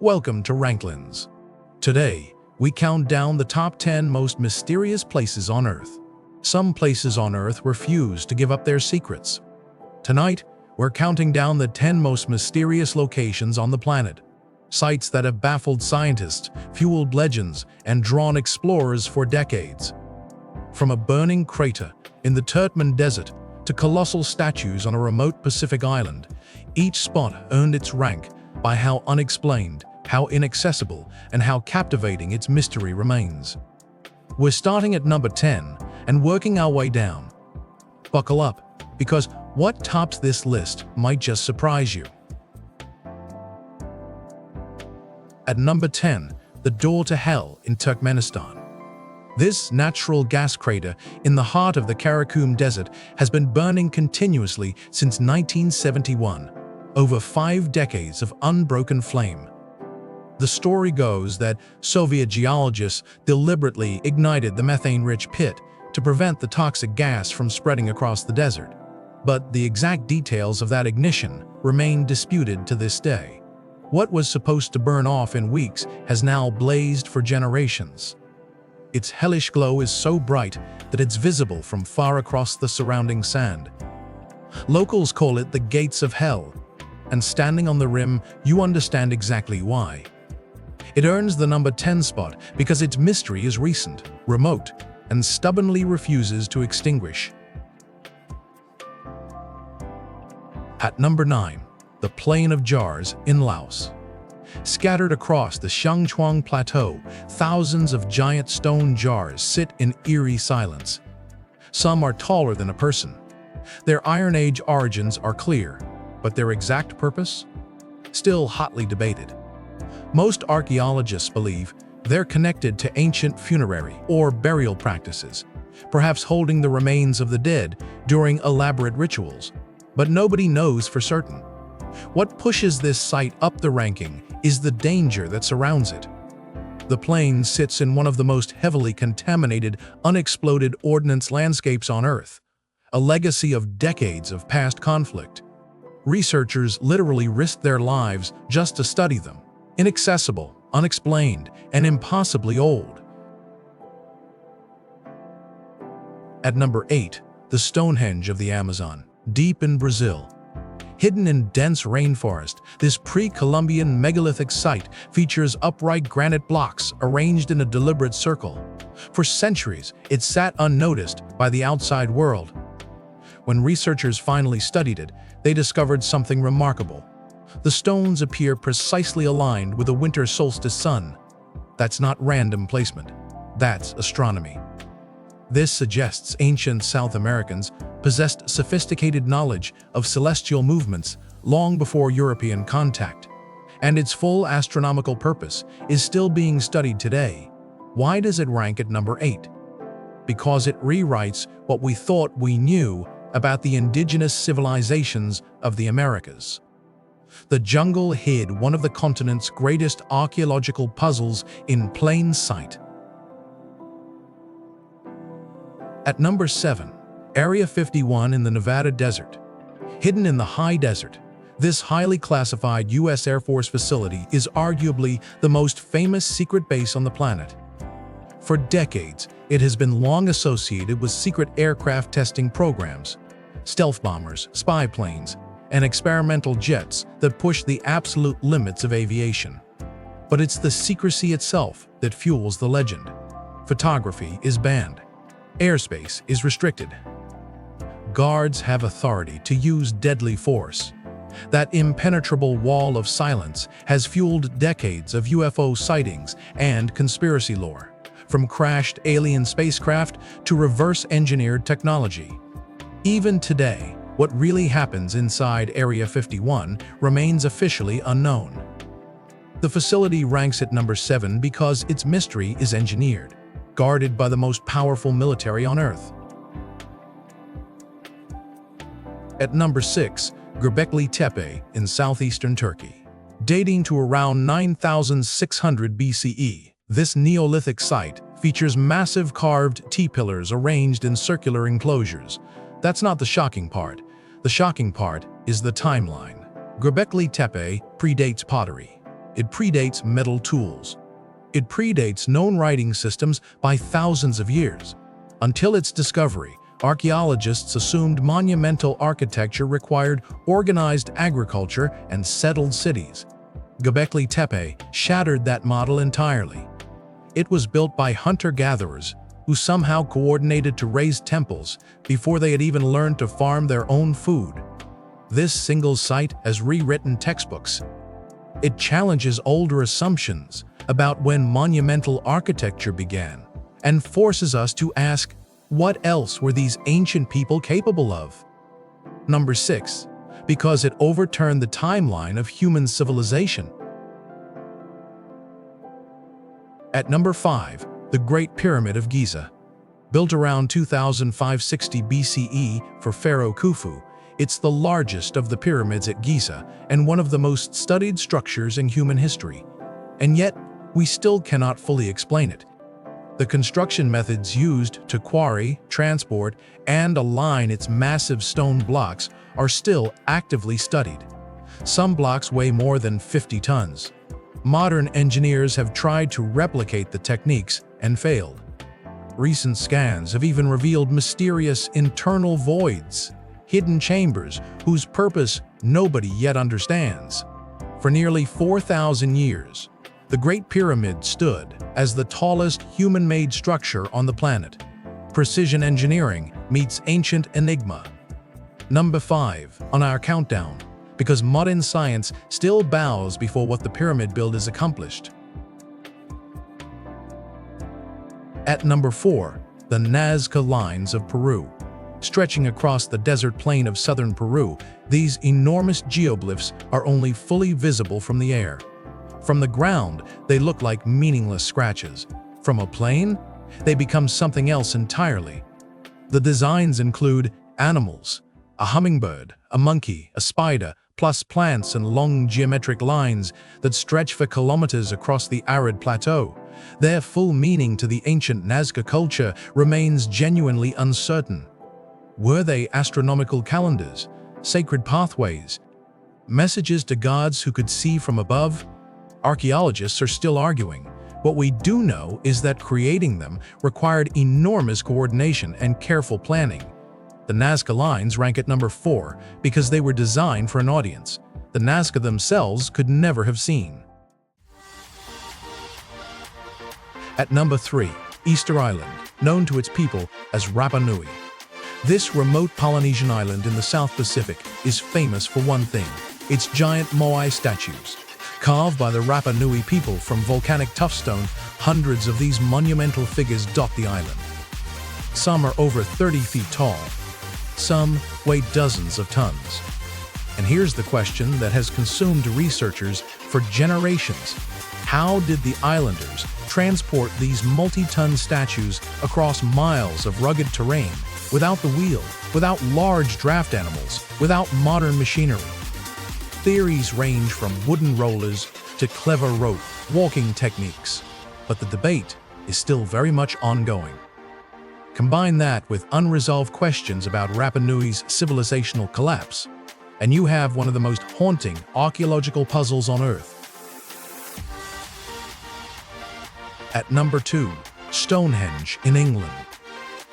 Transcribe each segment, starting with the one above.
Welcome to RankLens. Today, we count down the top 10 most mysterious places on Earth. Some places on Earth refuse to give up their secrets. Tonight, we're counting down the 10 most mysterious locations on the planet. Sites that have baffled scientists, fueled legends, and drawn explorers for decades. From a burning crater in the Turkmen Desert to colossal statues on a remote Pacific island, each spot earned its rank by how unexplained, how inaccessible, and how captivating its mystery remains. We're starting at number 10 and working our way down. Buckle up, because what tops this list might just surprise you. At number 10, the door to hell in Turkmenistan. This natural gas crater in the heart of the Karakum Desert has been burning continuously since 1971, over 5 decades of unbroken flame. The story goes that Soviet geologists deliberately ignited the methane-rich pit to prevent the toxic gas from spreading across the desert. But the exact details of that ignition remain disputed to this day. What was supposed to burn off in weeks has now blazed for generations. Its hellish glow is so bright that it's visible from far across the surrounding sand. Locals call it the Gates of Hell, and standing on the rim, you understand exactly why. It earns the number 10 spot because its mystery is recent, remote, and stubbornly refuses to extinguish. At number 9, the Plain of Jars in Laos. Scattered across the Shangchuang Plateau, thousands of giant stone jars sit in eerie silence. Some are taller than a person. Their Iron Age origins are clear, but their exact purpose? Still hotly debated. Most archaeologists believe they're connected to ancient funerary or burial practices, perhaps holding the remains of the dead during elaborate rituals, but nobody knows for certain. What pushes this site up the ranking is the danger that surrounds it. The plain sits in one of the most heavily contaminated, unexploded ordnance landscapes on Earth, a legacy of decades of past conflict. Researchers literally risked their lives just to study them. Inaccessible, unexplained, and impossibly old. At number 8, the Stonehenge of the Amazon, deep in Brazil. Hidden in dense rainforest, this pre-Columbian megalithic site features upright granite blocks arranged in a deliberate circle. For centuries, it sat unnoticed by the outside world. When researchers finally studied it, they discovered something remarkable. The stones appear precisely aligned with a winter solstice sun. That's not random placement. That's astronomy. This suggests ancient South Americans possessed sophisticated knowledge of celestial movements long before European contact. And its full astronomical purpose is still being studied today. Why does it rank at number 8? Because it rewrites what we thought we knew about the indigenous civilizations of the Americas. The jungle hid one of the continent's greatest archaeological puzzles in plain sight. At number 7, Area 51 in the Nevada desert. Hidden in the high desert, this highly classified U.S. Air Force facility is arguably the most famous secret base on the planet. For decades, it has been long associated with secret aircraft testing programs, stealth bombers, spy planes, and experimental jets that push the absolute limits of aviation. But it's the secrecy itself that fuels the legend. Photography is banned. Airspace is restricted. Guards have authority to use deadly force. That impenetrable wall of silence has fueled decades of UFO sightings and conspiracy lore, from crashed alien spacecraft to reverse-engineered technology. Even today, what really happens inside Area 51 remains officially unknown. The facility ranks at number 7 because its mystery is engineered, guarded by the most powerful military on Earth. At number 6, Göbekli Tepe in southeastern Turkey. Dating to around 9,600 BCE, this Neolithic site features massive carved T-pillars arranged in circular enclosures. That's not the shocking part. The shocking part is the timeline. Göbekli Tepe predates pottery. It predates metal tools. It predates known writing systems by thousands of years. Until its discovery, archaeologists assumed monumental architecture required organized agriculture and settled cities. Göbekli Tepe shattered that model entirely. It was built by hunter-gatherers who somehow coordinated to raise temples before they had even learned to farm their own food. This single site has rewritten textbooks. It challenges older assumptions about when monumental architecture began and forces us to ask, what else were these ancient people capable of? Number 6. Because it overturned the timeline of human civilization. At number 5, the Great Pyramid of Giza. Built around 2560 BCE for Pharaoh Khufu, it's the largest of the pyramids at Giza and one of the most studied structures in human history. And yet, we still cannot fully explain it. The construction methods used to quarry, transport, and align its massive stone blocks are still actively studied. Some blocks weigh more than 50 tons. Modern engineers have tried to replicate the techniques and failed. Recent scans have even revealed mysterious internal voids, hidden chambers whose purpose nobody yet understands. For nearly 4,000 years, the Great Pyramid stood as the tallest human-made structure on the planet. Precision engineering meets ancient enigma. Number 5 on our countdown, because modern science still bows before what the pyramid build has accomplished. At number 4, the Nazca Lines of Peru. Stretching across the desert plain of southern Peru, these enormous geoglyphs are only fully visible from the air. From the ground, they look like meaningless scratches. From a plane, they become something else entirely. The designs include animals, a hummingbird, a monkey, a spider, plus plants and long geometric lines that stretch for kilometers across the arid plateau. Their full meaning to the ancient Nazca culture remains genuinely uncertain. Were they astronomical calendars, sacred pathways, messages to gods who could see from above? Archaeologists are still arguing. What we do know is that creating them required enormous coordination and careful planning. The Nazca Lines rank at number 4 because they were designed for an audience the Nazca themselves could never have seen. At number 3, Easter Island, known to its people as Rapa Nui. This remote Polynesian island in the South Pacific is famous for one thing: its giant moai statues. Carved by the Rapa Nui people from volcanic tuffstone, hundreds of these monumental figures dot the island. Some are over 30 feet tall. Some weigh dozens of tons. And here's the question that has consumed researchers for generations. How did the islanders transport these multi-ton statues across miles of rugged terrain without the wheel, without large draft animals, without modern machinery? Theories range from wooden rollers to clever rope walking techniques, but the debate is still very much ongoing. Combine that with unresolved questions about Rapa Nui's civilizational collapse, and you have one of the most haunting archaeological puzzles on Earth. At number 2, Stonehenge in England.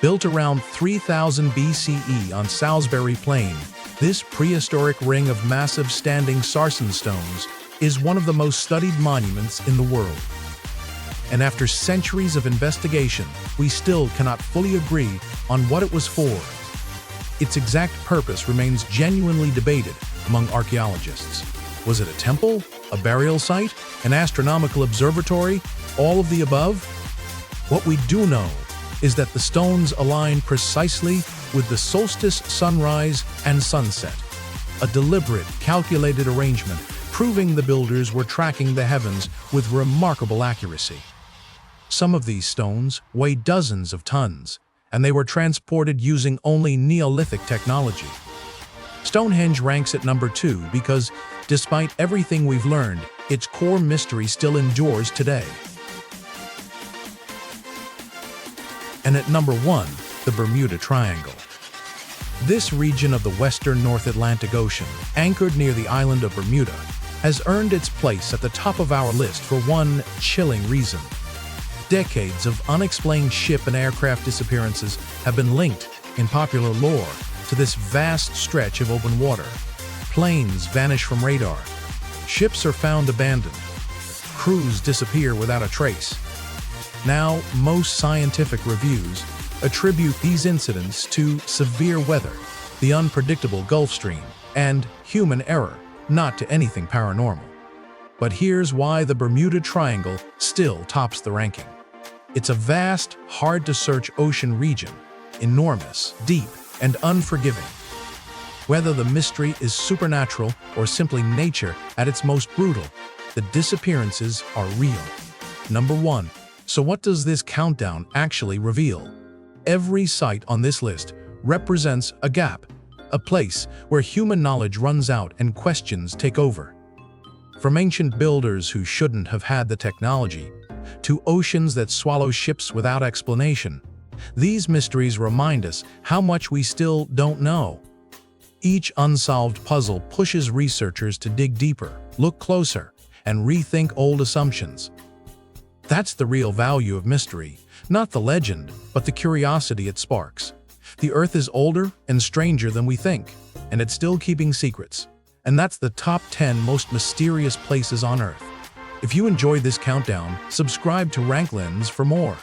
Built around 3000 BCE on Salisbury Plain, this prehistoric ring of massive standing sarsen stones is one of the most studied monuments in the world. And after centuries of investigation, we still cannot fully agree on what it was for. Its exact purpose remains genuinely debated among archaeologists. Was it a temple, a burial site, an astronomical observatory, all of the above? What we do know is that the stones align precisely with the solstice, sunrise, and sunset. A deliberate, calculated arrangement, proving the builders were tracking the heavens with remarkable accuracy. Some of these stones weigh dozens of tons, and they were transported using only Neolithic technology. Stonehenge ranks at number 2 because, despite everything we've learned, its core mystery still endures today. And at number 1, the Bermuda Triangle. This region of the western North Atlantic Ocean, anchored near the island of Bermuda, has earned its place at the top of our list for one chilling reason. Decades of unexplained ship and aircraft disappearances have been linked, in popular lore, to this vast stretch of open water. Planes vanish from radar. Ships are found abandoned. Crews disappear without a trace. Now, most scientific reviews attribute these incidents to severe weather, the unpredictable Gulf Stream, and human error, not to anything paranormal. But here's why the Bermuda Triangle still tops the ranking. It's a vast, hard-to-search ocean region, enormous, deep, and unforgiving. Whether the mystery is supernatural or simply nature at its most brutal, the disappearances are real. Number 1. So what does this countdown actually reveal? Every site on this list represents a gap, a place where human knowledge runs out and questions take over. From ancient builders who shouldn't have had the technology, to oceans that swallow ships without explanation, these mysteries remind us how much we still don't know. Each unsolved puzzle pushes researchers to dig deeper, look closer, and rethink old assumptions. That's the real value of mystery, not the legend, but the curiosity it sparks. The Earth is older and stranger than we think, and it's still keeping secrets. And that's the top 10 most mysterious places on Earth. If you enjoyed this countdown, subscribe to RankLens for more.